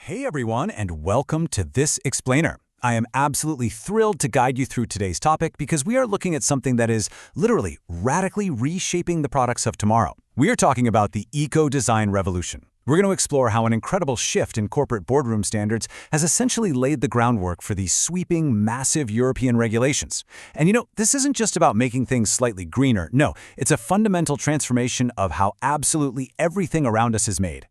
Hey everyone, and welcome to This Explainer. I am absolutely thrilled to guide you through today's topic because we are looking at something that is literally radically reshaping the products of tomorrow. We are talking about the eco-design revolution. We're going to explore how an incredible shift in corporate boardroom standards has essentially laid the groundwork for these sweeping, massive European regulations. And this isn't just about making things slightly greener. No, it's a fundamental transformation of how absolutely everything around us is made.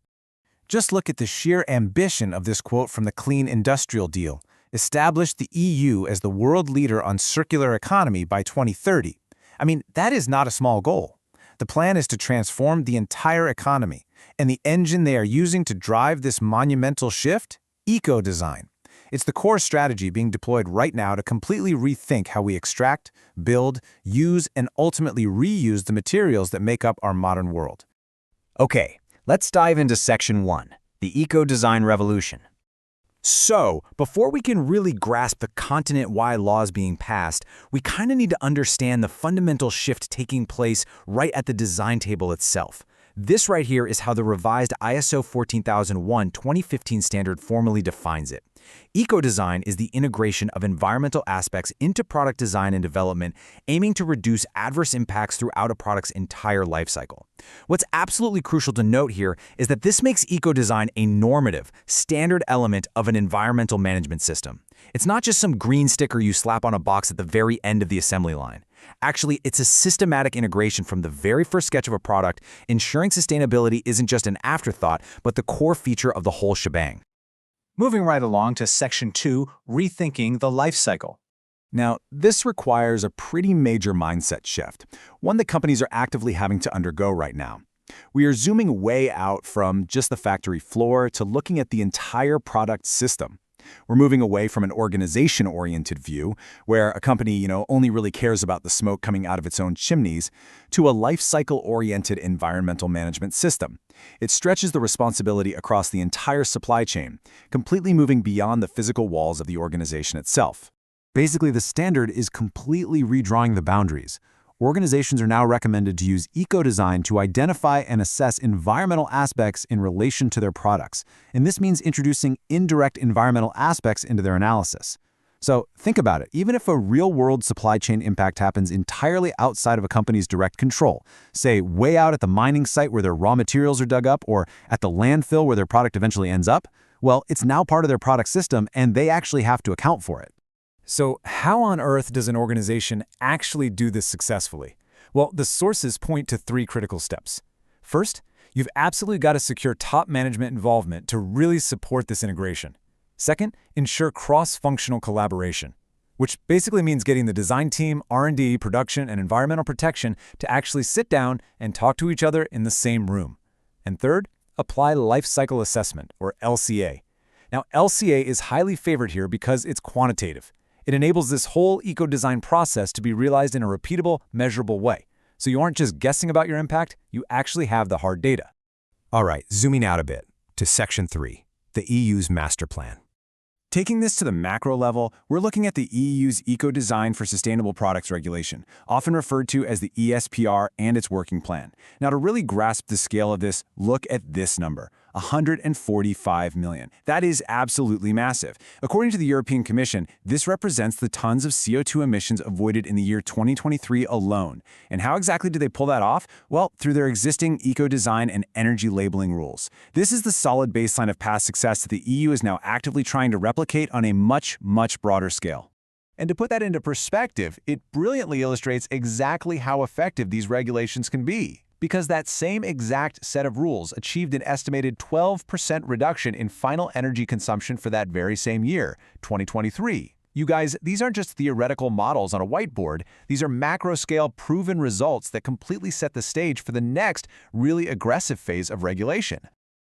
Just look at the sheer ambition of this quote from the Clean Industrial Deal: establish the EU as the world leader on circular economy by 2030. I mean, that is not a small goal. The plan is to transform the entire economy, and the engine they are using to drive this monumental shift? Eco-design. It's the core strategy being deployed right now to completely rethink how we extract, build, use, and ultimately reuse the materials that make up our modern world. Okay, let's dive into Section 1, the eco-design revolution. So, before we can really grasp the continent-wide laws being passed, we kind of need to understand the fundamental shift taking place right at the design table itself. This right here is how the revised ISO 14001:2015 standard formally defines it. Eco-design is the integration of environmental aspects into product design and development, aiming to reduce adverse impacts throughout a product's entire lifecycle. What's absolutely crucial to note here is that this makes eco-design a normative, standard element of an environmental management system. It's not just some green sticker you slap on a box at the very end of the assembly line. Actually, it's a systematic integration from the very first sketch of a product, ensuring sustainability isn't just an afterthought, but the core feature of the whole shebang. Moving right along to Section 2, rethinking the life cycle. Now, this requires a pretty major mindset shift, one that companies are actively having to undergo right now. We are zooming way out from just the factory floor to looking at the entire product system. We're moving away from an organization-oriented view, where a company, only really cares about the smoke coming out of its own chimneys, to a life cycle-oriented environmental management system. It stretches the responsibility across the entire supply chain, completely moving beyond the physical walls of the organization itself. Basically, the standard is completely redrawing the boundaries. Organizations are now recommended to use eco-design to identify and assess environmental aspects in relation to their products, and this means introducing indirect environmental aspects into their analysis. So think about it. Even if a real-world supply chain impact happens entirely outside of a company's direct control, say way out at the mining site where their raw materials are dug up or at the landfill where their product eventually ends up, well, it's now part of their product system and they actually have to account for it. So how on earth does an organization actually do this successfully? Well, the sources point to 3 critical steps. First, you've absolutely got to secure top management involvement to really support this integration. Second, ensure cross-functional collaboration, which basically means getting the design team, R&D, production, and environmental protection to actually sit down and talk to each other in the same room. And third, apply life cycle assessment, or LCA. Now, LCA is highly favored here because it's quantitative. It enables this whole eco-design process to be realized in a repeatable, measurable way. So you aren't just guessing about your impact, you actually have the hard data. All right, zooming out a bit to Section 3, the EU's master plan. Taking this to the macro level, we're looking at the EU's Eco-Design for Sustainable Products regulation, often referred to as the ESPR, and its working plan. Now, to really grasp the scale of this, look at this number: 145 million. That is absolutely massive. According to the European Commission, this represents the tons of CO2 emissions avoided in the year 2023 alone. And how exactly do they pull that off? Well, through their existing eco-design and energy labeling rules. This is the solid baseline of past success that the EU is now actively trying to replicate on a much, much broader scale. And to put that into perspective, it brilliantly illustrates exactly how effective these regulations can be. Because that same exact set of rules achieved an estimated 12% reduction in final energy consumption for that very same year, 2023. You guys, these aren't just theoretical models on a whiteboard. These are macro-scale proven results that completely set the stage for the next really aggressive phase of regulation.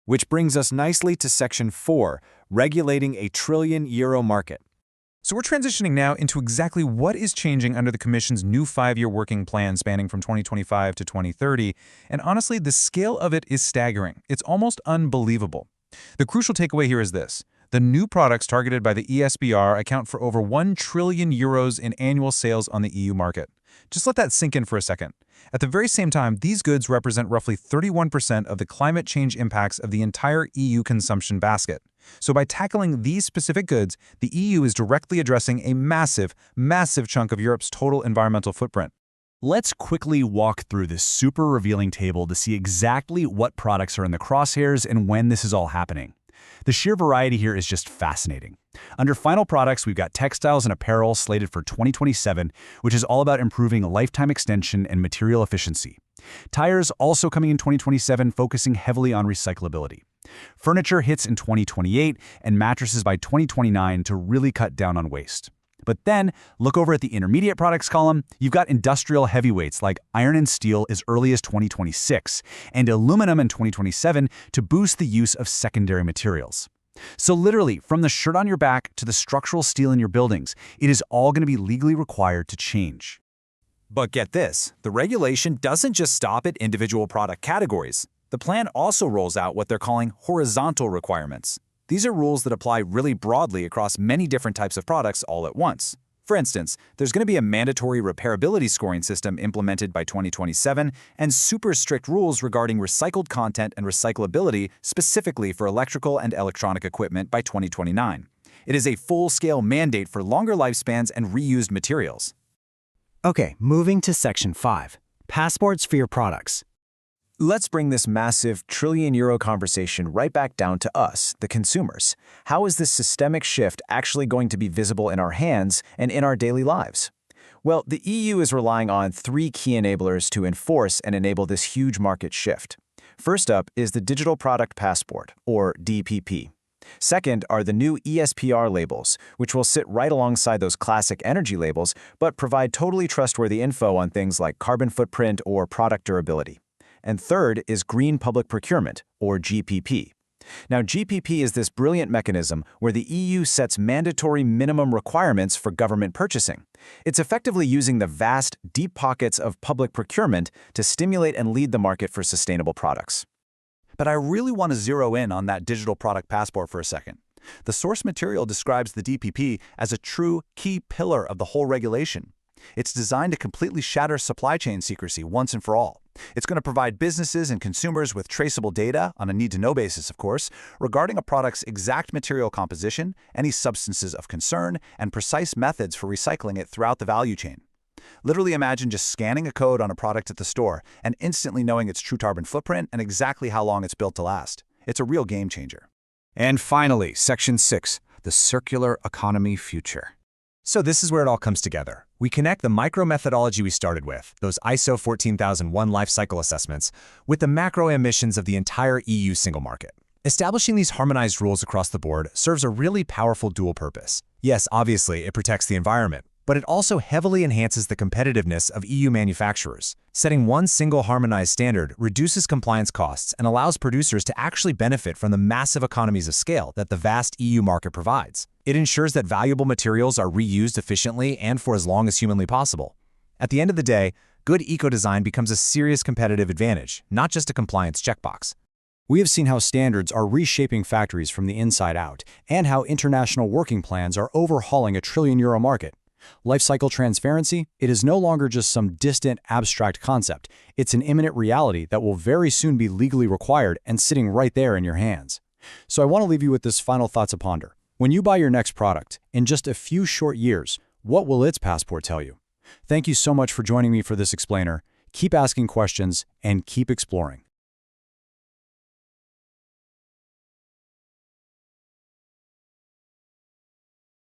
Which brings us nicely to Section 4, regulating a trillion-euro market. So we're transitioning now into exactly what is changing under the Commission's new 5-year working plan spanning from 2025 to 2030, and honestly, the scale of it is staggering. It's almost unbelievable. The crucial takeaway here is this: the new products targeted by the ESPR account for over 1 trillion euros in annual sales on the EU market. Just let that sink in for a second. At the very same time, these goods represent roughly 31% of the climate change impacts of the entire EU consumption basket. So by tackling these specific goods, the EU is directly addressing a massive, massive chunk of Europe's total environmental footprint. Let's quickly walk through this super revealing table to see exactly what products are in the crosshairs and when this is all happening. The sheer variety here is just fascinating. Under final products, we've got textiles and apparel slated for 2027, which is all about improving lifetime extension and material efficiency. Tires also coming in 2027, focusing heavily on recyclability. Furniture hits in 2028, and mattresses by 2029 to really cut down on waste. But then, look over at the intermediate products column, you've got industrial heavyweights like iron and steel as early as 2026, and aluminum in 2027 to boost the use of secondary materials. So literally, from the shirt on your back to the structural steel in your buildings, it is all going to be legally required to change. But get this, the regulation doesn't just stop at individual product categories. The plan also rolls out what they're calling horizontal requirements. These are rules that apply really broadly across many different types of products all at once. For instance, there's going to be a mandatory repairability scoring system implemented by 2027 and super strict rules regarding recycled content and recyclability specifically for electrical and electronic equipment by 2029. It is a full-scale mandate for longer lifespans and reused materials. Okay, moving to Section 5, passports for your products. Let's bring this massive trillion-euro conversation right back down to us, the consumers. How is this systemic shift actually going to be visible in our hands and in our daily lives? Well, the EU is relying on 3 key enablers to enforce and enable this huge market shift. First up is the Digital Product Passport, or DPP. Second are the new ESPR labels, which will sit right alongside those classic energy labels, but provide totally trustworthy info on things like carbon footprint or product durability. And third is Green Public Procurement, or GPP. Now, GPP is this brilliant mechanism where the EU sets mandatory minimum requirements for government purchasing. It's effectively using the vast, deep pockets of public procurement to stimulate and lead the market for sustainable products. But I really want to zero in on that digital product passport for a second. The source material describes the DPP as a true key pillar of the whole regulation. It's designed to completely shatter supply chain secrecy once and for all. It's going to provide businesses and consumers with traceable data, on a need-to-know basis, of course, regarding a product's exact material composition, any substances of concern, and precise methods for recycling it throughout the value chain. Literally imagine just scanning a code on a product at the store and instantly knowing its true carbon footprint and exactly how long it's built to last. It's a real game changer. And finally, Section 6, the circular economy future. So this is where it all comes together. We connect the micro methodology we started with, those ISO 14001 life cycle assessments, with the macro emissions of the entire EU single market. Establishing these harmonized rules across the board serves a really powerful dual purpose. Yes, obviously, it protects the environment, but it also heavily enhances the competitiveness of EU manufacturers. Setting one single harmonized standard reduces compliance costs and allows producers to actually benefit from the massive economies of scale that the vast EU market provides. It ensures that valuable materials are reused efficiently and for as long as humanly possible. At the end of the day, good eco-design becomes a serious competitive advantage, not just a compliance checkbox. We have seen how standards are reshaping factories from the inside out, and how international working plans are overhauling a trillion-euro market. Lifecycle transparency, it is no longer just some distant, abstract concept. It's an imminent reality that will very soon be legally required and sitting right there in your hands. So I want to leave you with this final thought to ponder. When you buy your next product, in just a few short years, what will its passport tell you? Thank you so much for joining me for this explainer. Keep asking questions and keep exploring.